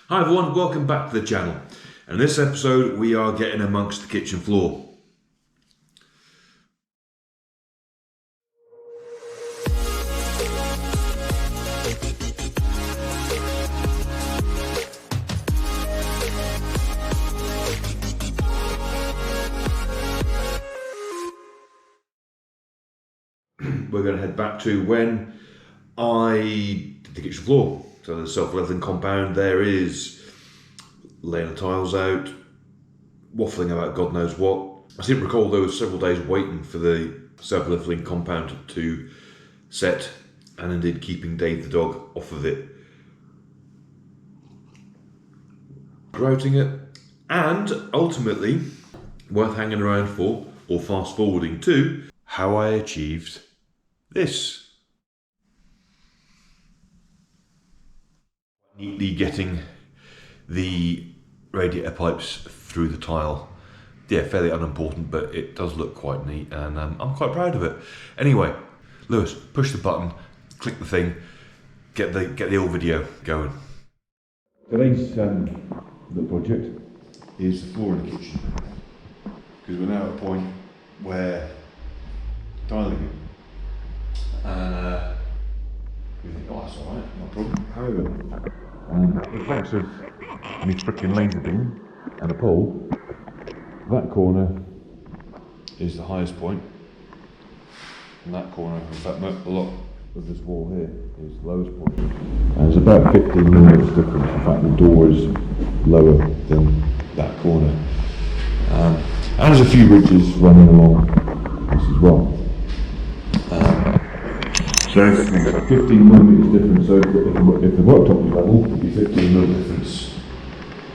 Hi everyone, welcome back to the channel. And in this episode we are getting amongst the kitchen floor. We're going to head back to when I did the kitchen floor. So the self-leveling compound there is laying the tiles out, waffling about God knows what. I seem to recall there was several days waiting for the self-leveling compound to set, and indeed keeping Dave the dog off of it. Grouting it, and ultimately worth hanging around for, or fast forwarding to, how I achieved this. Neatly getting the radiator pipes through the tile. Yeah, fairly unimportant, but it does look quite neat, and I'm quite proud of it. Anyway, Lewis, push the button, click the thing, get the old video going. Today's the project is the floor in the kitchen, because we're now at a point where tiling it, and we think, oh, that's all right, no problem. However, the thanks of me frickin' laser beam and a pole, that corner is the highest point, and that corner, in fact, a lot of this wall here is the lowest point. And there's about 15mm difference. In fact, the door is lower than that corner. And there's a few ridges running along this as well. So 15mm difference. So if the worktop was level, it'd be 15mm difference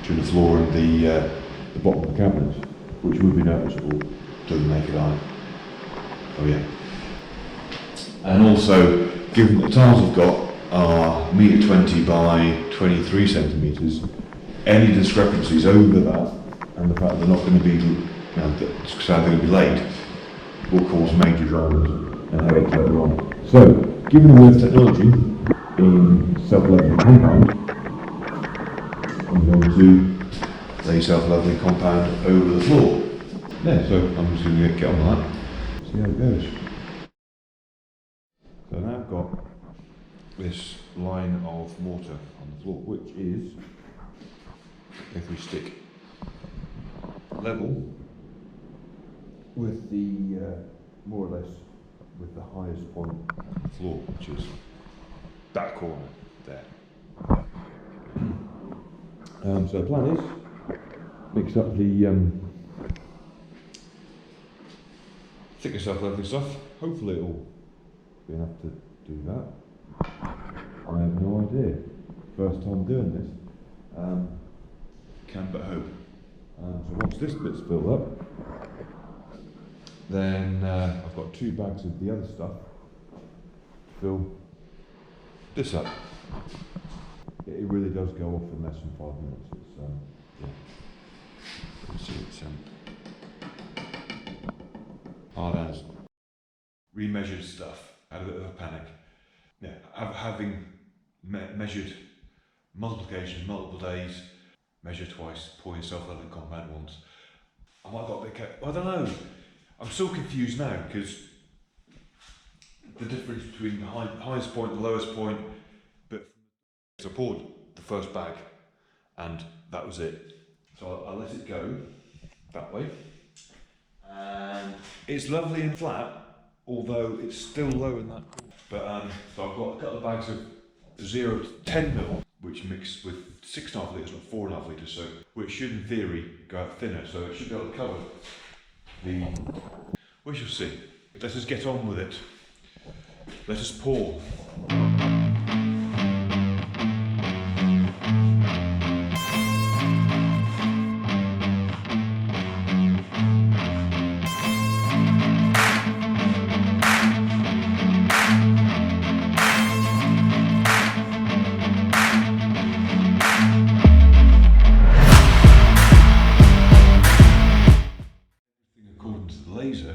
between the floor and the bottom of the cabinets, which would be noticeable to the naked eye. Oh yeah. And also, given that the tiles I've got are 1.20 by 23 centimetres, any discrepancies over that, and the fact they're not going to be, how they're going to be laid, will cause major dramas and headaches later on. So, given the word technology in self-leveling compound, I'm going to lay self-leveling compound over the floor. Yeah, so I'm just going to get on that, see how it goes. So now I've got this line of mortar on the floor, which is, if we stick level with the, more or less, with the highest point on the floor, which is that corner there. So the plan is, mix up the thicker self-leveling stuff. Hopefully it'll be enough to do that. I have no idea. First time doing this. Can but hope. So once this bit's filled up, then I've got 2 bags of the other stuff to fill this up. It really does go off in less than 5 minutes. It's yeah. You see, it's hard as remeasured stuff. Had a bit of a panic. Yeah, having measured multiplications multiple days, measure twice, pour your self-leveling compound once. I might have got a bit I don't know. I'm still confused now, because the difference between the highest point and the lowest point, but I poured the first bag and that was it. So I let it go that way. And it's lovely and flat, although it's still low in that corner. But so I've got a couple of bags of 0 to 10mm, which mixed with 6.5 litres, not 4.5 litres, so which should in theory go out thinner, so it should be able to cover the. We shall see. Let us get on with it. Let us pour. According to the laser,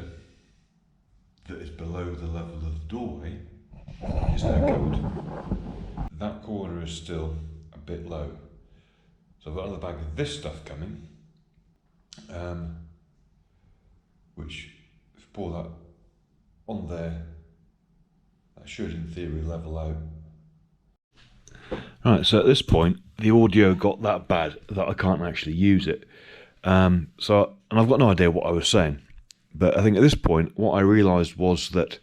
that is below the level of the doorway is now covered. That corner is still a bit low, So I've got another bag of this stuff coming, which if you pour that on there, that should in theory level out. Right, so at this point the audio got that bad that I can't actually use it. And I've got no idea what I was saying, but I think at this point what I realised was that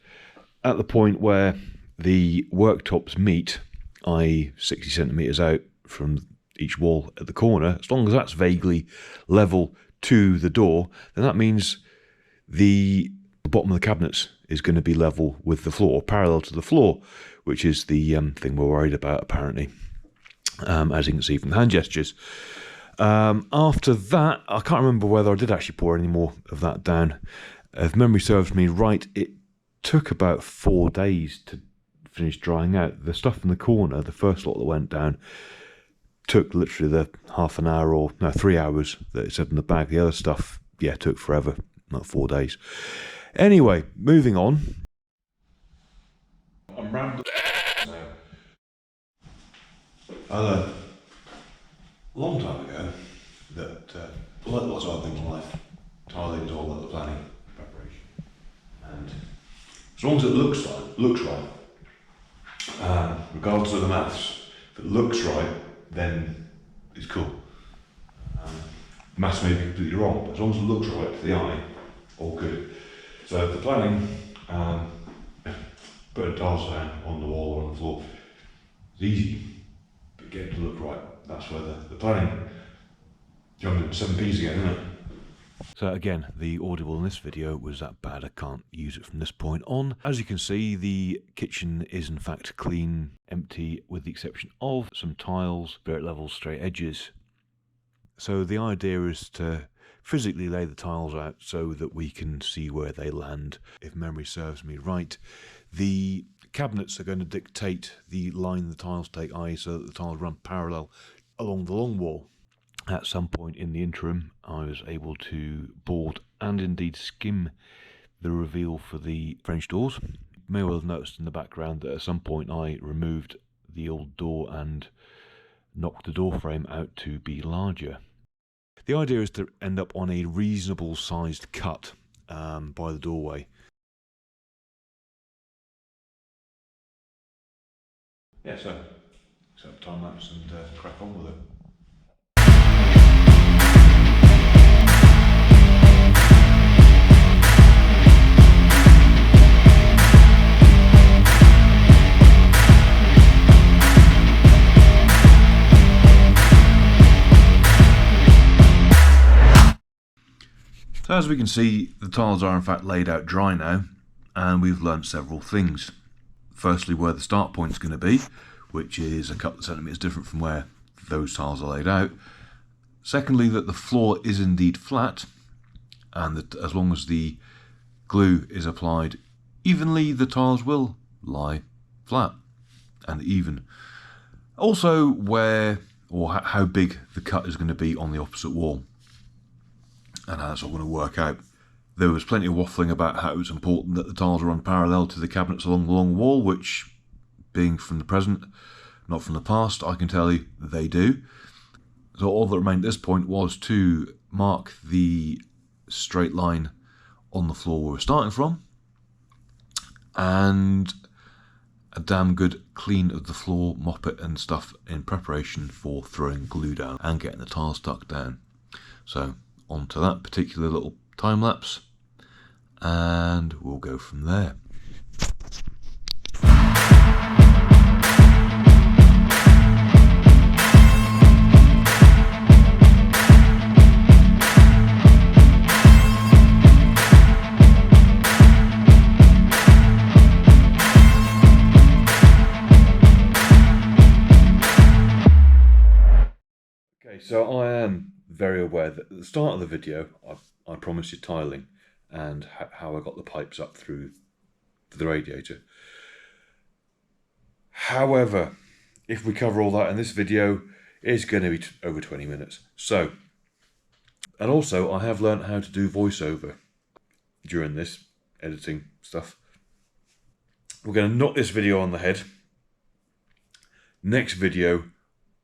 at the point where the worktops meet, i.e. 60 centimetres out from each wall at the corner, as long as that's vaguely level to the door, then that means the bottom of the cabinets is going to be level with the floor, parallel to the floor, which is the thing we're worried about apparently, as you can see from the hand gestures. After that, I can't remember whether I did actually pour any more of that down. If memory serves me right, it took about 4 days to finish drying out. The stuff in the corner, the first lot that went down, took literally the half an hour or 3 hours that it said in the bag. The other stuff, yeah, took forever, not 4 days. Anyway, moving on. I'm rambling now. A long time ago, that like lots of other things in life, tiling is all about the planning, preparation, and as long as it looks right, regardless of the maths, if it looks right, then it's cool. Maths may be completely wrong, but as long as it looks right to the eye, all good. So the planning, putting tiles down on the wall or on the floor is easy, but getting to look right, that's where the planning jumped into 7Ps again, isn't it? So again, the audible in this video was that bad I can't use it from this point on. As you can see, the kitchen is in fact clean, empty, with the exception of some tiles, spirit levels, straight edges. So the idea is to physically lay the tiles out so that we can see where they land. If memory serves me right, the cabinets are going to dictate the line the tiles take, i.e. so that the tiles run parallel along the long wall. At some point in the interim, I was able to board and indeed skim the reveal for the French doors. You may well have noticed in the background that at some point I removed the old door and knocked the door frame out to be larger. The idea is to end up on a reasonable sized cut by the doorway. Yeah, so set up time lapse and crack on with it. So as we can see, the tiles are in fact laid out dry now, and we've learnt several things. Firstly, where the start point is going to be, which is a couple of centimetres different from where those tiles are laid out. Secondly, that the floor is indeed flat, and that as long as the glue is applied evenly, the tiles will lie flat and even. Also, where or how big the cut is going to be on the opposite wall, and how that's all going to work out. There was plenty of waffling about how it was important that the tiles run parallel to the cabinets along the long wall, which, being from the present, not from the past, I can tell you they do. So all that remained at this point was to mark the straight line on the floor we were starting from, and a damn good clean of the floor, mop it and stuff in preparation for throwing glue down and getting the tiles stuck down. So onto that particular little time lapse, and we'll go from there. Okay, so I am very aware that at the start of the video I promised you tiling and how I got the pipes up through the radiator. However, if we cover all that in this video, it's going to be over 20 minutes. So, and also I have learned how to do voiceover during this editing stuff. We're going to knock this video on the head. Next video,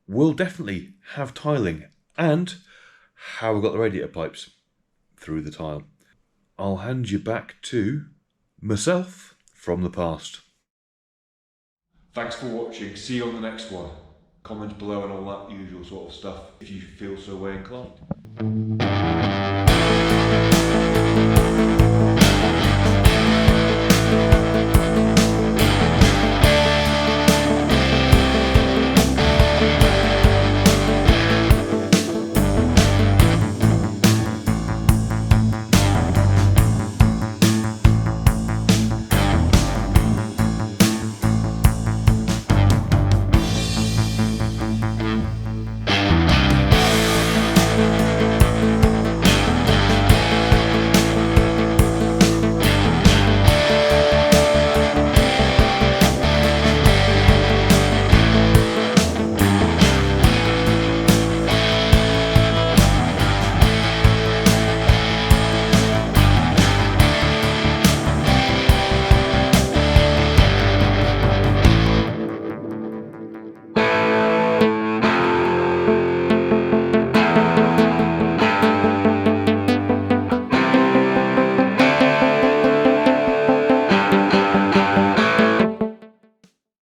will definitely have tiling and how we got the radiator pipes through the tile. I'll hand you back to myself from the past. Thanks for watching. See you on the next one. Comment below and all that usual sort of stuff if you feel so way inclined.